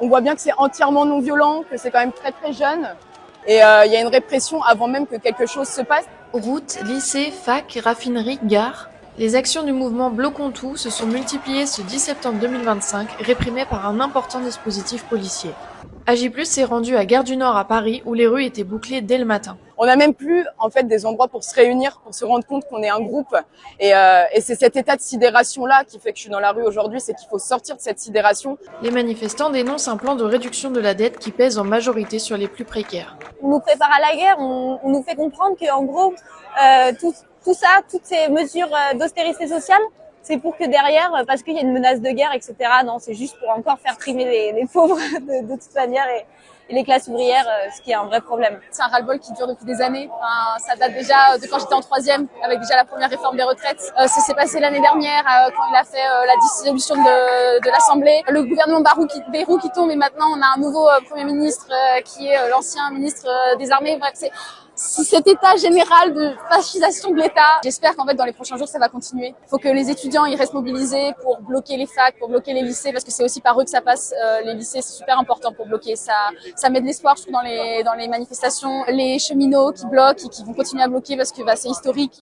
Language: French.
On voit bien que c'est entièrement non violent, que c'est quand même très très jeune. Et il y a une répression avant même que quelque chose se passe. Routes, lycées, facs, raffineries, gares. Les actions du mouvement Bloquons tout se sont multipliées ce 10 septembre 2025, réprimées par un important dispositif policier. Agiplus s'est rendu à Gare du Nord à Paris où les rues étaient bouclées dès le matin. On n'a même plus en fait des endroits pour se réunir, pour se rendre compte qu'on est un groupe. Et c'est cet état de sidération-là qui fait que je suis dans la rue aujourd'hui, c'est qu'il faut sortir de cette sidération. Les manifestants dénoncent un plan de réduction de la dette qui pèse en majorité sur les plus précaires. On nous prépare à la guerre, on nous fait comprendre qu'en gros, tout ça, toutes ces mesures d'austérité sociale, c'est pour que derrière, parce qu'il y a une menace de guerre, etc. Non, c'est juste pour encore faire trimer les pauvres de toute manière et les classes ouvrières, ce qui est un vrai problème. C'est un ras-le-bol qui dure depuis des années. Enfin, ça date déjà de quand j'étais en troisième, avec déjà la première réforme des retraites. Ça s'est passé l'année dernière quand il a fait la dissolution de l'Assemblée. Le gouvernement Bayrou qui tombe et maintenant on a un nouveau Premier ministre qui est l'ancien ministre des Armées. Bref, c'est cet état général de fascisation de l'État. J'espère qu'en fait dans les prochains jours ça va continuer. Il faut que les étudiants ils restent mobilisés pour bloquer les facs, pour bloquer les lycées, parce que c'est aussi par eux que ça passe. Les lycées c'est super important pour bloquer. Ça met de l'espoir je trouve dans les manifestations. Les cheminots qui bloquent et qui vont continuer à bloquer parce que c'est historique.